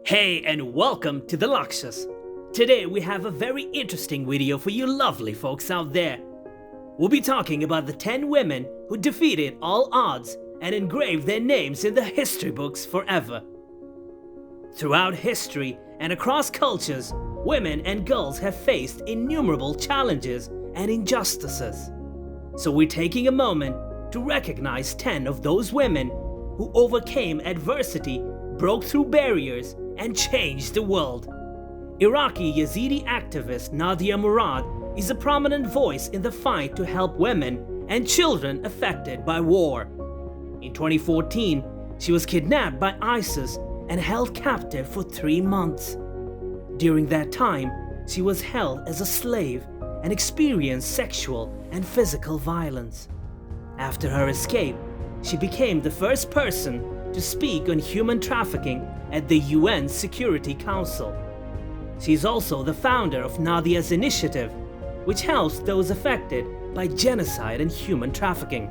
Hey and welcome to the Luxious. Today we have a very interesting video for you lovely folks out there. We'll be talking about the 10 women who defeated all odds and engraved their names in the history books forever. Throughout history and across cultures, women and girls have faced innumerable challenges and injustices. So we're taking a moment to recognize 10 of those women who overcame adversity, broke through barriers, and changed the world. Iraqi Yazidi activist Nadia Murad is a prominent voice in the fight to help women and children affected by war. In 2014, she was kidnapped by ISIS and held captive for 3 months. During that time, she was held as a slave and experienced sexual and physical violence. After her escape, she became the first person to speak on human trafficking at the UN Security Council. She is also the founder of Nadia's Initiative, which helps those affected by genocide and human trafficking.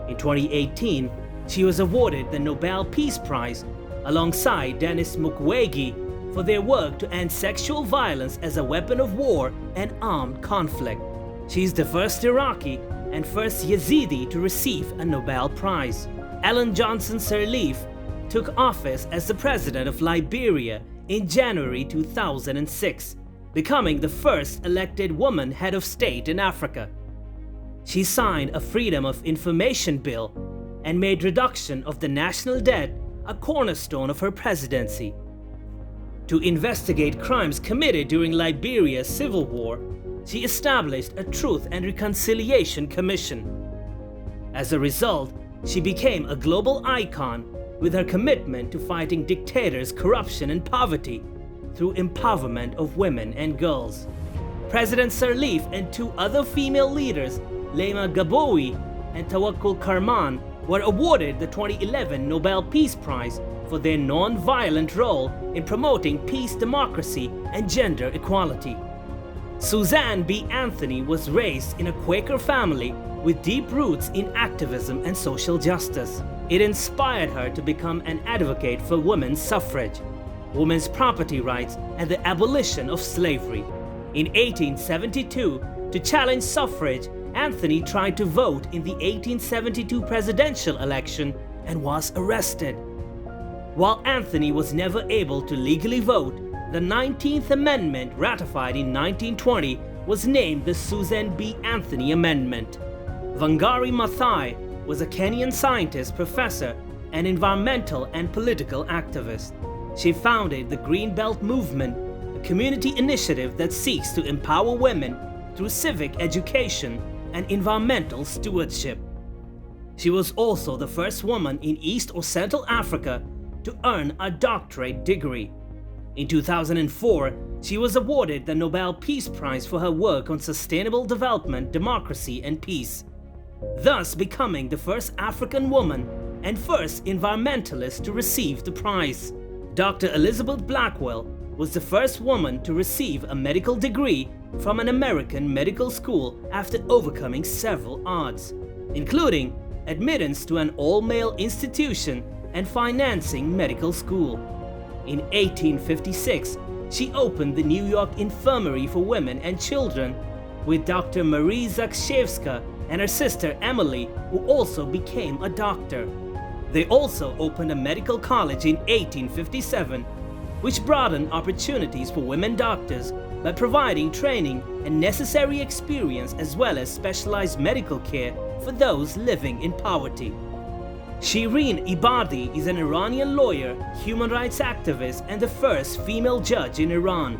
In 2018, she was awarded the Nobel Peace Prize alongside Denis Mukwege for their work to end sexual violence as a weapon of war and armed conflict. She is the first Iraqi and first Yazidi to receive a Nobel Prize. Ellen Johnson Sirleaf took office as the president of Liberia in January 2006, becoming the first elected woman head of state in Africa. She signed a Freedom of Information Bill and made reduction of the national debt a cornerstone of her presidency. To investigate crimes committed during Liberia's civil war, she established a Truth and Reconciliation Commission. As a result, she became a global icon with her commitment to fighting dictators, corruption and poverty through empowerment of women and girls. President Sirleaf and 2 other female leaders, Leima Gaboui and Tawakkul Karman, were awarded the 2011 Nobel Peace Prize for their non-violent role in promoting peace, democracy and gender equality. Suzanne B Anthony was raised in a Quaker family with deep roots in activism and social justice. It inspired her to become an advocate for women's suffrage, women's property rights, and the abolition of slavery. In 1872, to challenge suffrage, Anthony tried to vote in the 1872 presidential election and was arrested. While Anthony was never able to legally vote, the 19th Amendment, ratified in 1920, was named the Suzanne B Anthony Amendment. Wangari Maathai was a Kenyan scientist, professor, and environmental and political activist. She founded the Green Belt Movement, a community initiative that seeks to empower women through civic education and environmental stewardship. She was also the first woman in East or Central Africa to earn a doctorate degree. In 2004, she was awarded the Nobel Peace Prize for her work on sustainable development, democracy, and peace, thus becoming the first African woman and first environmentalist to receive the prize. Dr. Elizabeth Blackwell was the first woman to receive a medical degree from an American medical school after overcoming several odds, including admittance to an all-male institution and financing medical school. In 1856, she opened the New York Infirmary for Women and Children with Dr. Marie Zakshevska and her sister Emily, who also became a doctor. They also opened a medical college in 1857, which broadened opportunities for women doctors by providing training and necessary experience as well as specialized medical care for those living in poverty. Shirin Ibadi is an Iranian lawyer, human rights activist, and the first female judge in Iran.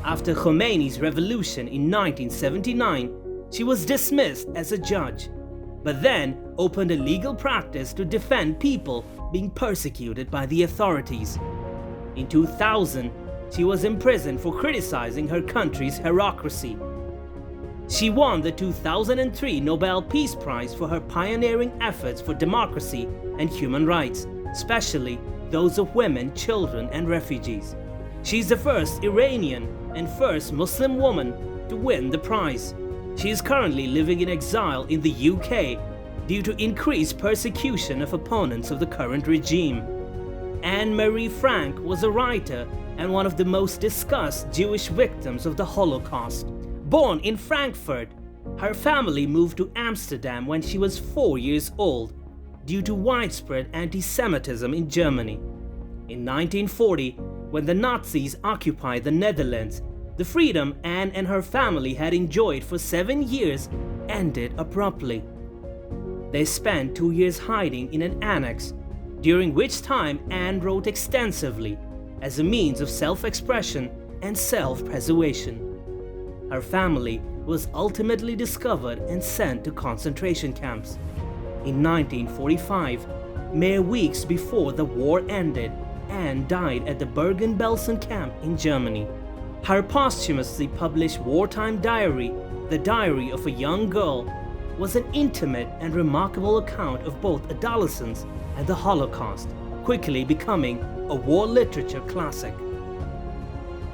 After Khomeini's revolution in 1979, she was dismissed as a judge, but then opened a legal practice to defend people being persecuted by the authorities. In 2000, she was imprisoned for criticizing her country's bureaucracy. She won the 2003 Nobel Peace Prize for her pioneering efforts for democracy and human rights, especially those of women, children, and refugees. She's the first Iranian and first Muslim woman to win the prize. She is currently living in exile in the UK due to increased persecution of opponents of the current regime. Anne Marie Frank was a writer and one of the most discussed Jewish victims of the Holocaust. Born in Frankfurt, her family moved to Amsterdam when she was 4 years old due to widespread anti-Semitism in Germany. In 1940, when the Nazis occupied the Netherlands, the freedom Anne and her family had enjoyed for 7 years ended abruptly. They spent 2 years hiding in an annex, during which time Anne wrote extensively as a means of self-expression and self-preservation. Her family was ultimately discovered and sent to concentration camps. In 1945, mere weeks before the war ended, Anne died at the Bergen-Belsen camp in Germany. Her posthumously published wartime diary, The Diary of a Young Girl, was an intimate and remarkable account of both adolescence and the Holocaust, quickly becoming a war literature classic.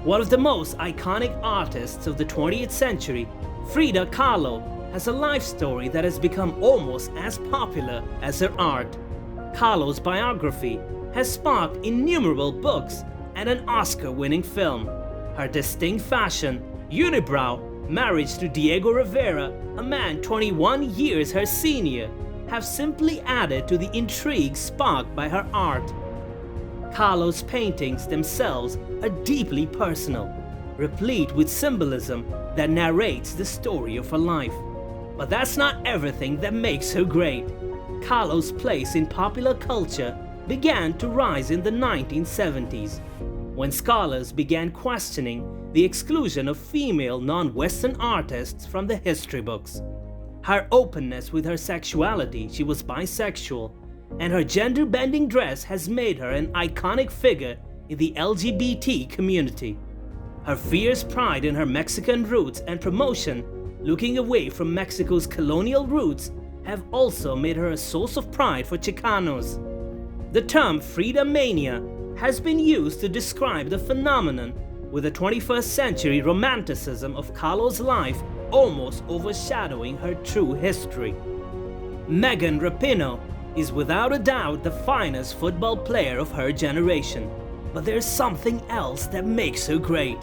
One of the most iconic artists of the 20th century, Frida Kahlo, has a life story that has become almost as popular as her art. Kahlo's biography has sparked innumerable books and an Oscar-winning film. Her distinct fashion, unibrow, marriage to Diego Rivera, a man 21 years her senior, have simply added to the intrigue sparked by her art. Kahlo's paintings themselves are deeply personal, replete with symbolism that narrates the story of her life. But that's not everything that makes her great. Kahlo's place in popular culture began to rise in the 1970s, when scholars began questioning the exclusion of female non-Western artists from the history books. Her openness with her sexuality, she was bisexual, and her gender-bending dress has made her an iconic figure in the LGBT community. Her fierce pride in her Mexican roots and promotion, looking away from Mexico's colonial roots, have also made her a source of pride for Chicanos. The term Frida Mania has been used to describe the phenomenon, with the 21st century romanticism of Kahlo's life almost overshadowing her true history. Megan Rapinoe is without a doubt the finest football player of her generation, but there's something else that makes her great.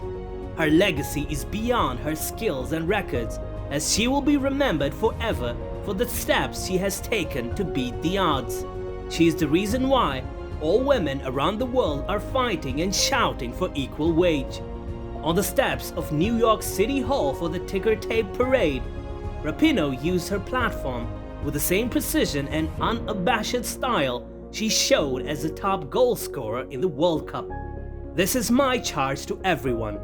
Her legacy is beyond her skills and records, as she will be remembered forever for the steps she has taken to beat the odds. She is the reason why all women around the world are fighting and shouting for equal wage. On the steps of New York City Hall for the ticker tape parade, Rapinoe used her platform with the same precision and unabashed style she showed as the top goal scorer in the World Cup. This is my charge to everyone.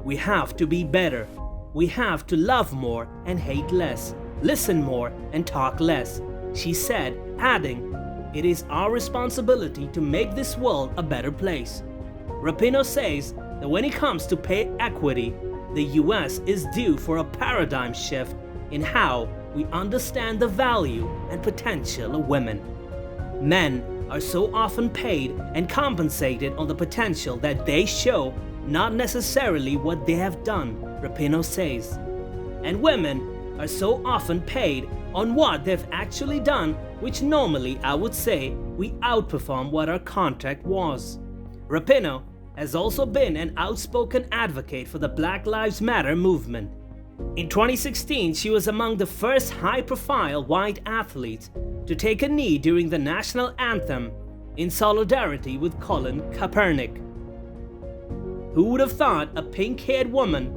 We have to be better. We have to love more and hate less, listen more and talk less, she said, adding, "It is our responsibility to make this world a better place." Rapinoe says that when it comes to pay equity, the US is due for a paradigm shift in how we understand the value and potential of women. Men are so often paid and compensated on the potential that they show, not necessarily what they have done, Rapinoe says. And women are so often paid on what they've actually done, which normally I would say we outperform what our contract was. Rapinoe has also been an outspoken advocate for the Black Lives Matter movement. In 2016, she was among the first high-profile white athletes to take a knee during the national anthem in solidarity with Colin Kaepernick. Who would have thought a pink-haired woman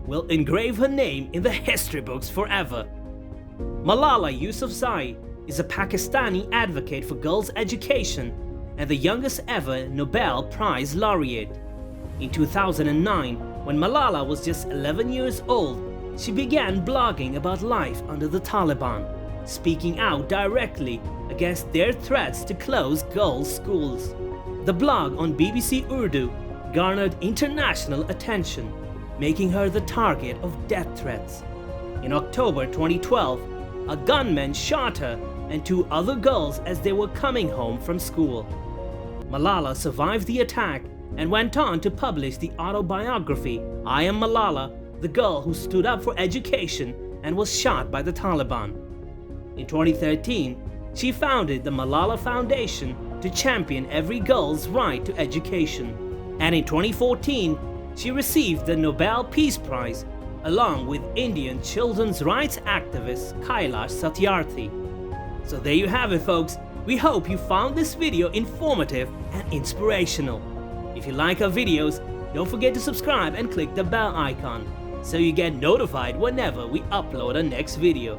will engrave her name in the history books forever? Malala Yusufzai is a Pakistani advocate for girls' education and the youngest ever Nobel Prize laureate. In 2009, when Malala was just 11 years old, she began blogging about life under the Taliban, speaking out directly against their threats to close girls' schools. The blog on BBC Urdu garnered international attention, making her the target of death threats. In October 2012, a gunman shot her and 2 other girls as they were coming home from school. Malala survived the attack and went on to publish the autobiography I Am Malala, the Girl Who Stood Up for Education and Was Shot by the Taliban. In 2013, she founded the Malala Foundation to champion every girl's right to education. And in 2014, she received the Nobel Peace Prize along with Indian children's rights activist Kailash Satyarthi. So there you have it, folks. We hope you found this video informative and inspirational. If you like our videos, don't forget to subscribe and click the bell icon so you get notified whenever we upload our next video.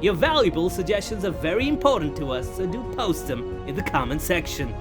Your valuable suggestions are very important to us, so do post them in the comment section.